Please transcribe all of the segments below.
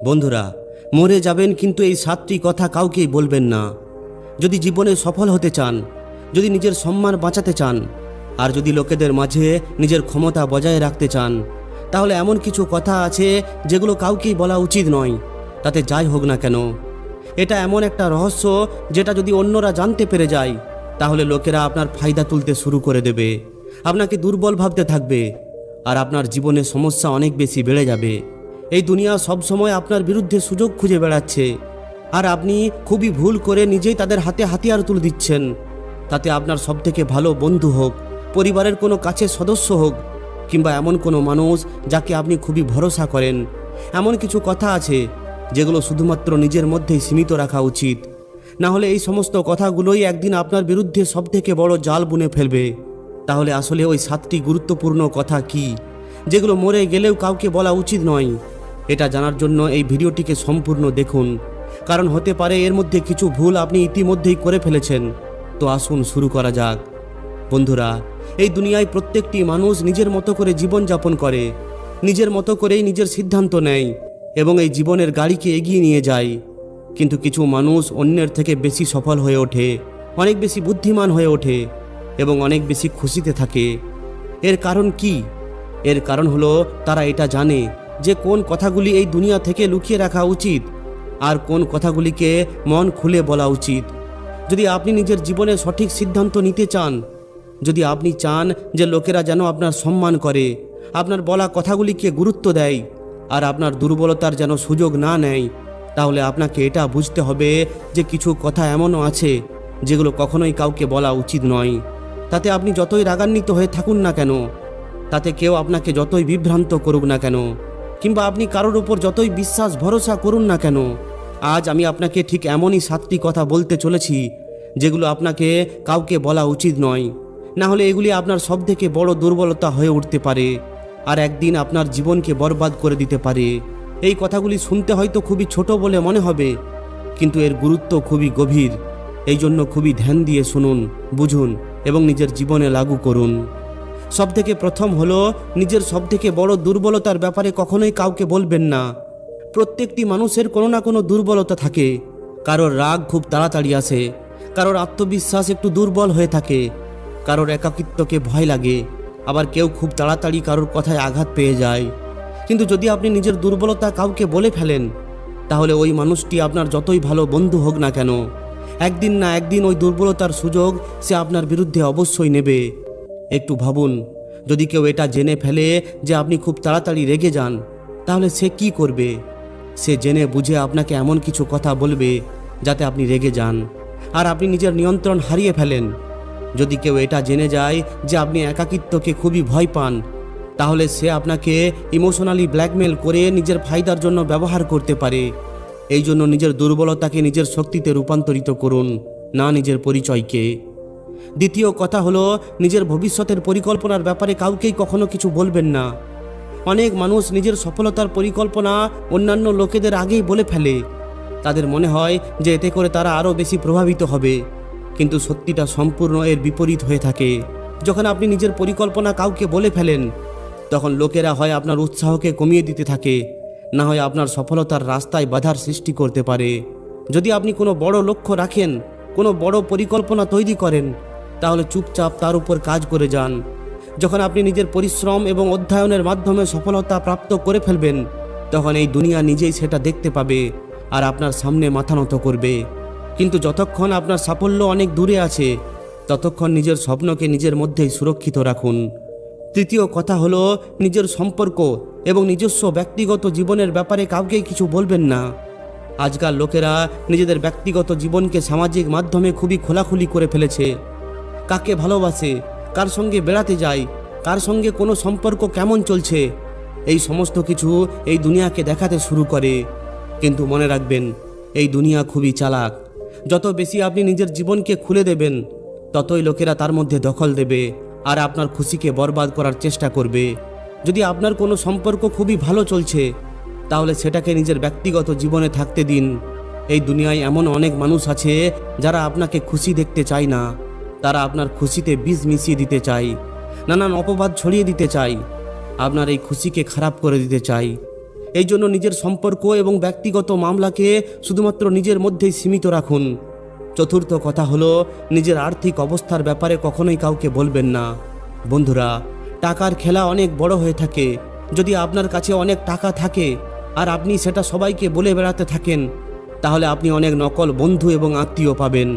বন্ধুরা, মরে যাবেন কিন্তু এই 7টি কথা কাউকেই বলবেন না। যদি জীবনে সফল হতে চান, যদি নিজের সম্মান বাঁচাতে চান, আর যদি লোকেদের মাঝে নিজের ক্ষমতা বজায় রাখতে চান, তাহলে এমন কিছু কথা আছে যেগুলো কাউকেই বলা উচিত নয়, তাতে যাই হোক না কেন। এটা এমন একটা রহস্য যেটা যদি অন্যরা জানতে পেরে যায়, তাহলে লোকেরা আপনার ফায়দা তুলতে শুরু করে দেবে, আপনাকে দুর্বল ভাবতে থাকবে, আর আপনার জীবনে সমস্যা অনেক বেশি বেড়ে যাবে। এই দুনিয়া সবসময় আপনার বিরুদ্ধে সুযোগ খুঁজে বেড়াচ্ছে, আর আপনি খুবই ভুল করে নিজেই তাদের হাতে হাতিয়ার তুলে দিচ্ছেন। তাতে আপনার সবথেকে ভালো বন্ধু হোক, পরিবারের কোনো কাছের সদস্য হোক, কিংবা এমন কোনো মানুষ যাকে আপনি খুবই ভরসা করেন। এমন কিছু কথা আছে যেগুলো শুধুমাত্র নিজের মধ্যেই সীমিত রাখা উচিত, না হলে এই সমস্ত কথাগুলোই একদিন আপনার বিরুদ্ধে সবথেকে বড় জাল বুনে ফেলবে। তাহলে আসলে ওই 7টি গুরুত্বপূর্ণ কথা কি, যেগুলো মরে গেলেও কাউকে বলা উচিত নয়? এটা জানার জন্য এই ভিডিওটিকে সম্পূর্ণ দেখুন, কারণ হতে পারে এর মধ্যে কিছু ভুল আপনি ইতিমধ্যেই করে ফেলেছেন। তো আসুন শুরু করা যাক। বন্ধুরা, এই দুনিয়ায় প্রত্যেকটি মানুষ নিজের মতো করে জীবনযাপন করে, নিজের মতো করেই নিজের সিদ্ধান্ত নেয় এবং এই জীবনের গাড়িকে এগিয়ে নিয়ে যায়। কিন্তু কিছু মানুষ অন্যের থেকে বেশি সফল হয়ে ওঠে, অনেক বেশি বুদ্ধিমান হয়ে ওঠে এবং অনেক বেশি খুশিতে থাকে। এর কারণ কি? এর কারণ হলো তারা এটা জানে যে কোন কথাগুলি এই দুনিয়া থেকে লুকিয়ে রাখা উচিত আর কোন কথাগুলিকে মন খুলে বলা উচিত। যদি আপনি নিজের জীবনে সঠিক সিদ্ধান্ত নিতে চান, যদি আপনি চান যে লোকেরা যেন আপনার সম্মান করে, আপনার বলা কথাগুলিকে গুরুত্ব দেয়, আর আপনার দুর্বলতার যেন সুযোগ না নেয়, তাহলে আপনাকে এটা বুঝতে হবে যে কিছু কথা এমনও আছে যেগুলো কখনোই কাউকে বলা উচিত নয়। তাতে আপনি যতই রাগান্বিত হয়ে থাকুন না কেন, তাতে কেউ আপনাকে যতই বিভ্রান্ত করুক না কেন, কিংবা আপনি কারোর উপর যতই বিশ্বাস ভরসা করুন না কেন, আজ আমি আপনাকে ঠিক এমনই 7টি কথা বলতে চলেছি যেগুলো আপনাকে কাউকে বলা উচিত নয়। না হলে এগুলি আপনার সবথেকে বড় দুর্বলতা হয়ে উঠতে পারে আর একদিন আপনার জীবনকে বরবাদ করে দিতে পারে। এই কথাগুলি শুনতে হয়তো খুবই ছোট বলে মনে হবে, কিন্তু এর গুরুত্ব খুবই গভীর। এই জন্য খুবই ধ্যান দিয়ে শুনুন, বুঝুন এবং নিজের জীবনে লাগু করুন। সবথেকে প্রথম হলো, নিজের সবথেকে বড় দুর্বলতার ব্যাপারে কখনোই কাউকে বলবেন না। প্রত্যেকটি মানুষের কোনো না কোনো দুর্বলতা থাকে। কারোর রাগ খুব তাড়াতাড়ি আসে, কারোর আত্মবিশ্বাস একটু দুর্বল হয়ে থাকে, কারোর একাকিত্বকে ভয় লাগে, আবার কেউ খুব তাড়াতাড়ি কারোর কথায় আঘাত পেয়ে যায়। কিন্তু যদি আপনি নিজের দুর্বলতা কাউকে বলে ফেলেন, তাহলে ওই মানুষটি আপনার যতই ভালো বন্ধু হোক না কেন, একদিন না একদিন ওই দুর্বলতার সুযোগ সে আপনার বিরুদ্ধে অবশ্যই নেবে। একটু ভাবুন, যদি কেউ এটা জেনে ফেলে যে আপনি খুব তাড়াতাড়ি রেগে যান, তাহলে সে কি করবে? সে জেনে বুঝে আপনাকে এমন কিছু কথা বলবে যাতে আপনি রেগে যান আর আপনি নিজের নিয়ন্ত্রণ হারিয়ে ফেলেন। যদি কেউ এটা জেনে যায় যে আপনি একাকিত্বকে খুবই ভয় পান, তাহলে সে আপনাকে ইমোশনালি ব্ল্যাকমেল করে নিজের ফায়দার জন্য ব্যবহার করতে পারে। এই জন্য নিজের দুর্বলতাকে নিজের শক্তিতে রূপান্তরিত করুন, না নিজের পরিচয়কে। দ্বিতীয় কথা হলো, নিজের ভবিষ্যতের পরিকল্পনার ব্যাপারে কাউকেই কখনো কিছু বলবেন না। অনেক মানুষ নিজের সফলতার পরিকল্পনা অন্যান্য লোকেদের আগেই বলে ফেলে। তাদের মনে হয় যে এতে করে তারা আরও বেশি প্রভাবিত হবে, কিন্তু সত্যিটা সম্পূর্ণ এর বিপরীত হয়ে থাকে। যখন আপনি নিজের পরিকল্পনা কাউকে বলে ফেলেন, তখন লোকেরা হয় আপনার উৎসাহকে কমিয়ে দিতে থাকে, না হয় আপনার সফলতার রাস্তায় বাধার সৃষ্টি করতে পারে। যদি আপনি কোনো বড় লক্ষ্য রাখেন, কোনো বড় পরিকল্পনা তৈরি করেন, তাহলে চুপচাপ তার উপর কাজ করে যান। যখন আপনি নিজের পরিশ্রম এবং অধ্যয়নের মাধ্যমে সফলতা প্রাপ্ত করে ফেলবেন, তখন এই দুনিয়া নিজেই সেটা দেখতে পাবে আর আপনার সামনে মাথা নত করবে। কিন্তু যতক্ষণ আপনার সাফল্য অনেক দূরে আছে, ততক্ষণ নিজের স্বপ্নকে নিজের মধ্যেই সুরক্ষিত রাখুন। তৃতীয় কথা হলো, নিজের সম্পর্ক এবং নিজস্ব ব্যক্তিগত জীবনের ব্যাপারে কাউকেই কিছু বলবেন না। আজকাল লোকেরা নিজেদের ব্যক্তিগত জীবনকে সামাজিক মাধ্যমে খুবই খোলাখুলি করে ফেলেছে। কাকে ভালোবাসে, কার সঙ্গে বেড়াতে যায়, কার সঙ্গে কোনো সম্পর্ক কেমন চলছে, এই সমস্ত কিছু এই দুনিয়াকে দেখাতে শুরু করে। কিন্তু মনে রাখবেন, এই দুনিয়া খুবই চালাক। যত বেশি আপনি নিজের জীবনকে খুলে দেবেন, ততই লোকেরা তার মধ্যে দখল দেবে আর আপনার খুশিকে বরবাদ করার চেষ্টা করবে। যদি আপনার কোনো সম্পর্ক খুবই ভালো চলছে, তাহলে সেটাকে নিজের ব্যক্তিগত জীবনে থাকতে দিন। এই দুনিয়ায় এমন অনেক মানুষ আছে যারা আপনাকে খুশি দেখতে চায় না। তারা আপনার খুশিতে বিষ মিশিয়ে দিতে চায়, নানান অপবাদ ছড়িয়ে দিতে চায়, আপনার এই খুশিকে খারাপ করে দিতে চায়। এই জন্য নিজের সম্পর্ক এবং ব্যক্তিগত মামলাকে শুধুমাত্র নিজের মধ্যেই সীমিত রাখুন। চতুর্থ কথা হলো, নিজের আর্থিক অবস্থার ব্যাপারে কখনোই কাউকে বলবেন না। বন্ধুরা, টাকার খেলা অনেক বড় হয়ে থাকে। যদি আপনার কাছে অনেক টাকা থাকে আর আপনি সেটা সবাইকে বলে বেড়াতে থাকেন, তাহলে আপনি অনেক নকল বন্ধু এবং আত্মীয় পাবেন,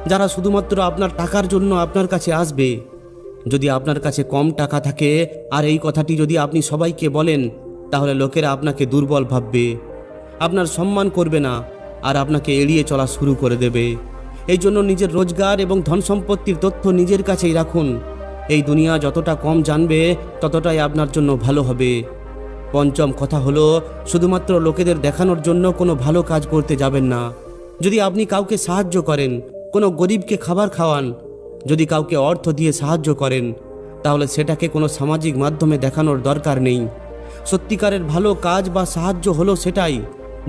যারা শুধুমাত্র আপনার টাকার জন্য আপনার কাছে আসবে। যদি আপনার কাছে কম টাকা থাকে আর এই কথাটি যদি আপনি সবাইকে বলেন, তাহলে লোকেরা আপনাকে দুর্বল ভাববে, আপনার সম্মান করবে না আর আপনাকে এড়িয়ে চলা শুরু করে দেবে। এই জন্য নিজের রোজগার এবং ধন সম্পত্তির তথ্য নিজের কাছেই রাখুন। এই দুনিয়া যতটা কম জানবে ততটাই আপনার জন্য ভালো হবে। পঞ্চম কথা হলো, শুধুমাত্র লোকেদের দেখানোর জন্য কোনো ভালো কাজ করতে যাবেন না। যদি আপনি কাউকে সাহায্য করেন, কোনো গরিবকে খাবার খাওয়ান, যদি কাউকে অর্থ দিয়ে সাহায্য করেন, তাহলে সেটাকে কোনো সামাজিক মাধ্যমে দেখানোর দরকার নেই। সত্যিকারের ভালো কাজ বা সাহায্য হলো সেটাই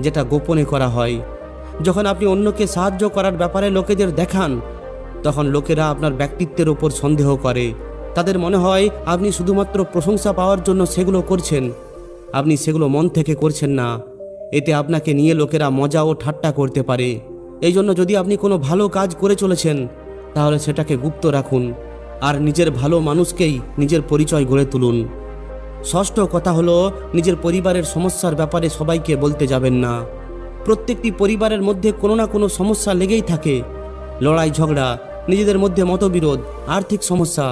যেটা গোপনে করা হয়। যখন আপনি অন্যকে সাহায্য করার ব্যাপারে লোকেদের দেখান, তখন লোকেরা আপনার ব্যক্তিত্বের ওপর সন্দেহ করে। তাদের মনে হয় আপনি শুধুমাত্র প্রশংসা পাওয়ার জন্য সেগুলো করছেন। আপনি সেগুলো মন থেকে করছেন না। এতে আপনাকে নিয়ে লোকেরা মজা ও ঠাট্টা করতে পারে। এই জন্য যদি আপনি কোনো ভালো কাজ করে চলেছেন, তাহলে সেটাকে গুপ্ত রাখুন আর নিজের ভালো মানুষকেই নিজের পরিচয় গড়ে তুলুন। ষষ্ঠ কথা হলো, নিজের পরিবারের সমস্যার ব্যাপারে সবাইকে বলতে যাবেন না। প্রত্যেকটি পরিবারের মধ্যে কোনো না কোনো সমস্যা লেগেই থাকে। লড়াই ঝগড়া, নিজেদের মধ্যে মতবিরোধ, আর্থিক সমস্যা,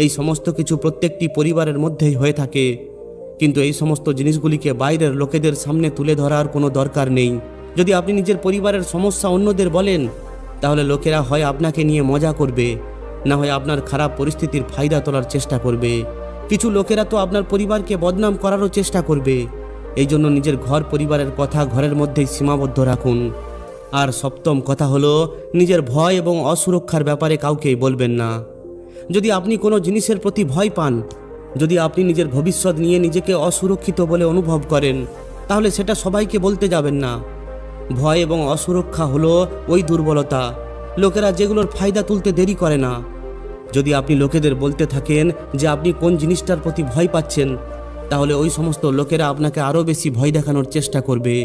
এই সমস্ত কিছু প্রত্যেকটি পরিবারের মধ্যেই হয়ে থাকে। কিন্তু এই সমস্ত জিনিসগুলিকে বাইরের লোকেদের সামনে তুলে ধরার কোনো দরকার নেই। যদি আপনি নিজের পরিবারের সমস্যা অন্যদের বলেন, তাহলে লোকেরা হয় আপনাকে নিয়ে মজা করবে, না হয় আপনার খারাপ পরিস্থিতির ফায়দা তোলার চেষ্টা করবে। কিছু লোকেরা তো আপনার পরিবারকে বদনাম করারও চেষ্টা করবে। এই জন্য নিজের ঘর পরিবারের কথা ঘরের মধ্যেই সীমাবদ্ধ রাখুন। আর সপ্তম কথা হলো, নিজের ভয় এবং অসুরক্ষার ব্যাপারে কাউকেই বলবেন না। যদি আপনি কোনো জিনিসের প্রতি ভয় পান, যদি আপনি নিজের ভবিষ্যৎ নিয়ে নিজেকে অসুরক্ষিত বলে অনুভব করেন, তাহলে সেটা সবাইকে বলতে যাবেন না। ভয় এবং অসুরক্ষা হলো ওই দুর্বলতা, লোকেরা যেগুলোর ফায়দা তুলতে দেরি করে না। যদি আপনি লোকেদের বলতে থাকেন যে আপনি কোন জিনিসটার প্রতি ভয় পাচ্ছেন, তাহলে ওই সমস্ত লোকেরা আপনাকে আরও বেশি ভয় দেখানোর চেষ্টা করবে।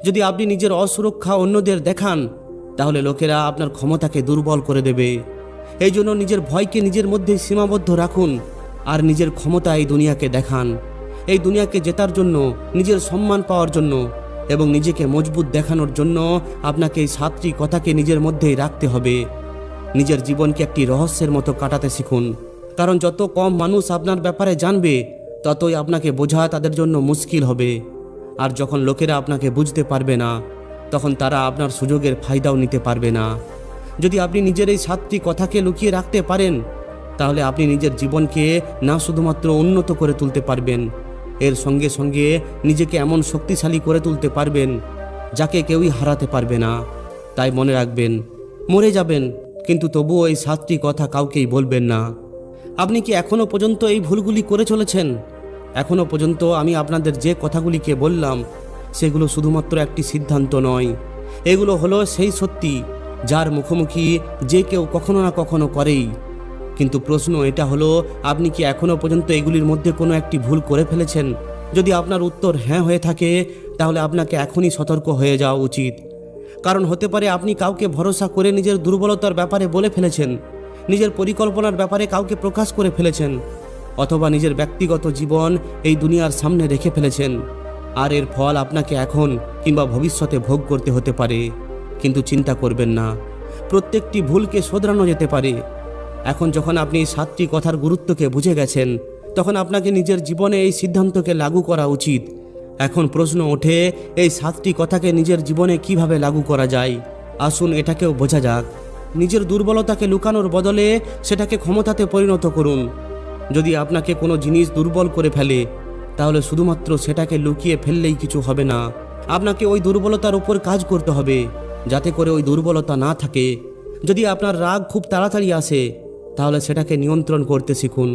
যদি আপনি নিজের অসুরক্ষা অন্যদের দেখান, তাহলে লোকেরা আপনার ক্ষমতাকে দুর্বল করে দেবে। এই জন্য নিজের ভয়কে নিজের মধ্যেই সীমাবদ্ধ রাখুন আর নিজের ক্ষমতা এই দুনিয়াকে দেখান। এই দুনিয়াকে জেতার জন্য, নিজের সম্মান পাওয়ার জন্য এবং নিজেকে মজবুত দেখানোর জন্য আপনাকে এই 7টি কথাকে নিজের মধ্যেই রাখতে হবে। নিজের জীবনকে একটি রহস্যের মতো কাটাতে শিখুন, কারণ যত কম মানুষ আপনার ব্যাপারে জানবে, ততই আপনাকে বোঝা তাদের জন্য মুশকিল হবে। আর যখন লোকেরা আপনাকে বুঝতে পারবে না, তখন তারা আপনার সুযোগের ফায়দাও নিতে পারবে না। যদি আপনি নিজের এই 7টি কথাকে লুকিয়ে রাখতে পারেন, তাহলে আপনি নিজের জীবনকে না শুধুমাত্র উন্নত করে তুলতে পারবেন, এর সঙ্গে সঙ্গে নিজেকে এমন শক্তিশালী করে তুলতে পারবেন যাকে কেউই হারাতে পারবে না। তাই মনে রাখবেন, মরে যাবেন কিন্তু তবুও এই 7টি কথা কাউকেই বলবেন না। আপনি কি এখনও পর্যন্ত এই ভুলগুলি করে চলেছেন? এখনও পর্যন্ত আমি আপনাদের যে কথাগুলিকে বললাম, সেগুলো শুধুমাত্র একটি সিদ্ধান্ত নয়, এগুলো হলো সেই সত্যি যার মুখোমুখি যে কেউ কখনো না কখনো করেই। কিন্তু প্রশ্ন এটা হলো, আপনি কি এখনও পর্যন্ত এগুলির মধ্যে কোনো একটি ভুল করে ফেলেছেন? যদি আপনার উত্তর হ্যাঁ হয়ে থাকে, তাহলে আপনাকে এখনই সতর্ক হয়ে যাওয়া উচিত। কারণ হতে পারে আপনি কাউকে ভরসা করে নিজের দুর্বলতার ব্যাপারে বলে ফেলেছেন, নিজের পরিকল্পনার ব্যাপারে কাউকে প্রকাশ করে ফেলেছেন, অথবা নিজের ব্যক্তিগত জীবন এই দুনিয়ার সামনে রেখে ফেলেছেন। আর এর ফল আপনাকে এখন কিংবা ভবিষ্যতে ভোগ করতে হতে পারে। কিন্তু চিন্তা করবেন না, প্রত্যেকটি ভুলকে শোধরানো যেতে পারে। এখন যখন আপনি এই 7টি কথার গুরুত্বকে বুঝে গেছেন, তখন আপনাকে নিজের জীবনে এই সিদ্ধান্তকে লাগু করা উচিত। এখন প্রশ্ন ওঠে, এই 7টি কথাকে নিজের জীবনে কিভাবে লাগু করা যায়? আসুন এটাকেও বোঝা যাক। নিজের দুর্বলতাকে লুকানোর বদলে সেটাকে ক্ষমতাতে পরিণত করুন। যদি আপনাকে কোনো জিনিস দুর্বল করে ফেলে, তাহলে শুধুমাত্র সেটাকে লুকিয়ে ফেললেই কিছু হবে না। আপনাকে ওই দুর্বলতার উপর কাজ করতে হবে, যাতে করে ওই দুর্বলতা না থাকে। যদি আপনার রাগ খুব তাড়াতাড়ি আসে, তাহলে সেটাকে নিয়ন্ত্রণ করতে শিখুন।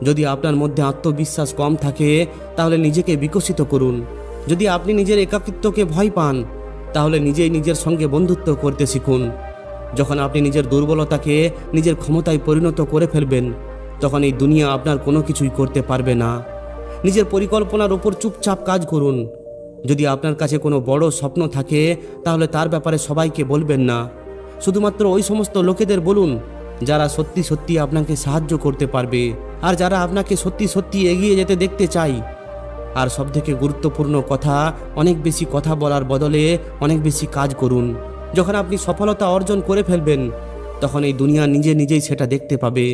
যদি আপনার মধ্যে আত্মবিশ্বাস কম থাকে, তাহলে নিজেকে বিকশিত করুন। যদি আপনি নিজের একাকিত্বকে ভয় পান, তাহলে নিজেই নিজের সঙ্গে বন্ধুত্ব করতে শিখুন। যখন আপনি নিজের দুর্বলতাকে নিজের ক্ষমতায় পরিণত করে ফেলবেন, তখন এই দুনিয়া আপনার কোনো কিছুই করতে পারবে না। নিজের পরিকল্পনার ওপর চুপচাপ কাজ করুন। যদি আপনার কাছে কোনো বড় স্বপ্ন থাকে তাহলে তার ব্যাপারে সবাইকে বলবেন না। শুধুমাত্র ওই সমস্ত লোকেদের বলুন যারা সত্যি সত্যি আপনাকে সাহায্য করতে পারবে আর যারা আপনাকে সত্যি সত্যি এগিয়ে যেতে দেখতে চায়। আর সবথেকে গুরুত্বপূর্ণ কথা, অনেক বেশি কথা বলার বদলে অনেক বেশি কাজ করুন। যখন আপনি সফলতা অর্জন করে ফেলবেন তখন এই দুনিয়া নিজে নিজেই সেটা দেখতে পাবে।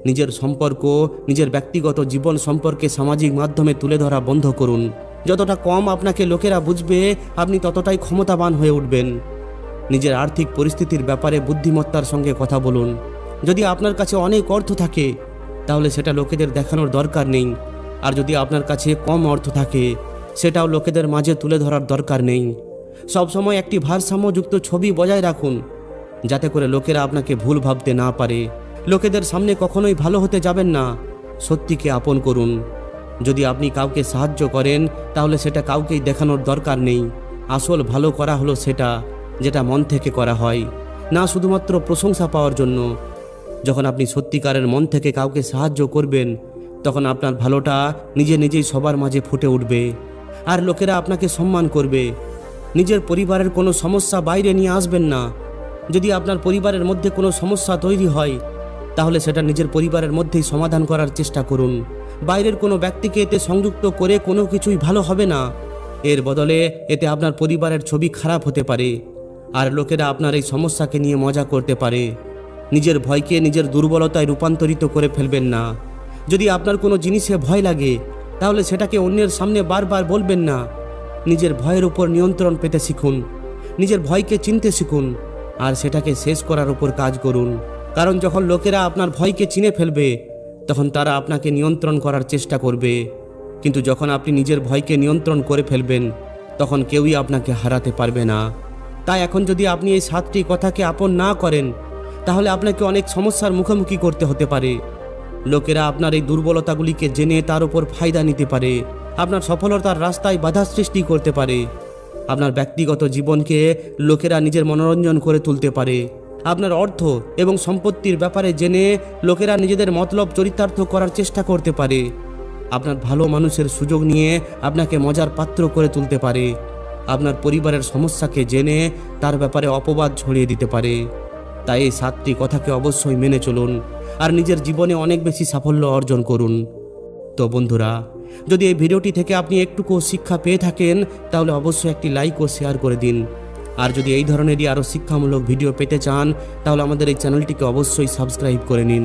নিজের সম্পর্ক, নিজের ব্যক্তিগত জীবন সম্পর্কে সামাজিক মাধ্যমে তুলে ধরা বন্ধ করুন। যতটা কম আপনাকে লোকেরা বুঝবে আপনি ততটাই ক্ষমতাবান হয়ে উঠবেন। নিজের আর্থিক পরিস্থিতির ব্যাপারে বুদ্ধিমত্তার সঙ্গে কথা বলুন। যদি আপনার কাছে অনেক অর্থ থাকে তাহলে সেটা লোকেদের দেখানোর দরকার নেই, আর যদি আপনার কাছে কম অর্থ থাকে সেটাও লোকেদের মাঝে তুলে ধরার দরকার নেই। সবসময় একটি ভারসাম্যযুক্ত ছবি বজায় রাখুন যাতে করে লোকেরা আপনাকে ভুল ভাবতে না পারে। লোকেদের সামনে কখনোই ভালো হতে যাবেন না, সত্যিকে আপন করুন। যদি আপনি কাউকে সাহায্য করেন তাহলে সেটা কাউকেই দেখানোর দরকার নেই। আসল ভালো করা হলো সেটা যেটা মন থেকে করা হয়, না শুধুমাত্র প্রশংসা পাওয়ার জন্য। যখন আপনি সত্যিকারের মন থেকে কাউকে সাহায্য করবেন তখন আপনার ভালোটা নিজে নিজেই সবার মাঝে ফুটে উঠবে আর লোকেরা আপনাকে সম্মান করবে। নিজের পরিবারের কোনো সমস্যা বাইরে নিয়ে আসবেন না। যদি আপনার পরিবারের মধ্যে কোনো সমস্যা তৈরি হয় তাহলে সেটা নিজের পরিবারের মধ্যেই সমাধান করার চেষ্টা করুন। বাইরের কোনো ব্যক্তিকে এতে সংযুক্ত করে কোনো কিছুই ভালো হবে না। এর বদলে এতে আপনার পরিবারের ছবি খারাপ হতে পারে আর লোকেরা আপনার এই সমস্যাকে নিয়ে মজা করতে পারে। নিজের ভয়কে নিজের দুর্বলতায় রূপান্তরিত করে ফেলবেন না। যদি আপনার কোনো জিনিসে ভয় লাগে তাহলে সেটাকে অন্যের সামনে বারবার বলবেন না। নিজের ভয়ের উপর নিয়ন্ত্রণ পেতে শিখুন। নিজের ভয়কে চিনতে শিখুন আর সেটাকে শেষ করার উপর কাজ করুন। কারণ যখন লোকেরা আপনার ভয়কে চিনে ফেলবে তখন তারা আপনাকে নিয়ন্ত্রণ করার চেষ্টা করবে, কিন্তু যখন আপনি নিজের ভয়কে নিয়ন্ত্রণ করে ফেলবেন তখন কেউই আপনাকে হারাতে পারবে না। তাই এখন যদি আপনি এই 7টি কথাকে আপন না করেন তাহলে আপনাকে অনেক সমস্যার মুখোমুখি করতে হতে পারে। লোকেরা আপনার এই দুর্বলতাগুলিকে জেনে তার উপর ফায়দা নিতে পারে, আপনার সফলতার রাস্তায় বাধা সৃষ্টি করতে পারে। আপনার ব্যক্তিগত জীবনকে লোকেরা নিজের মনোরঞ্জন করে তুলতে পারে। আপনার অর্থ এবং সম্পত্তির ব্যাপারে জেনে লোকেরা নিজেদের মতলব চরিতার্থ করার চেষ্টা করতে পারে। আপনার ভালো মানুষের সুযোগ নিয়ে আপনাকে মজার পাত্র করে তুলতে পারে। আপনার পরিবারের সমস্যাকে জেনে তার ব্যাপারে অপবাদ ছড়িয়ে দিতে পারে। তাই এই 7টি কথাকে অবশ্যই মেনে চলুন আর নিজের জীবনে অনেক বেশি সাফল্য অর্জন করুন। তো বন্ধুরা, যদি এই ভিডিওটি থেকে আপনি একটুকু শিক্ষা পেয়ে থাকেন তাহলে অবশ্যই একটি লাইক ও শেয়ার করে দিন। আর যদি এই ধরনেরই আরও শিক্ষামূলক ভিডিও পেতে চান তাহলে আমাদের এই চ্যানেলটিকে অবশ্যই সাবস্ক্রাইব করে নিন।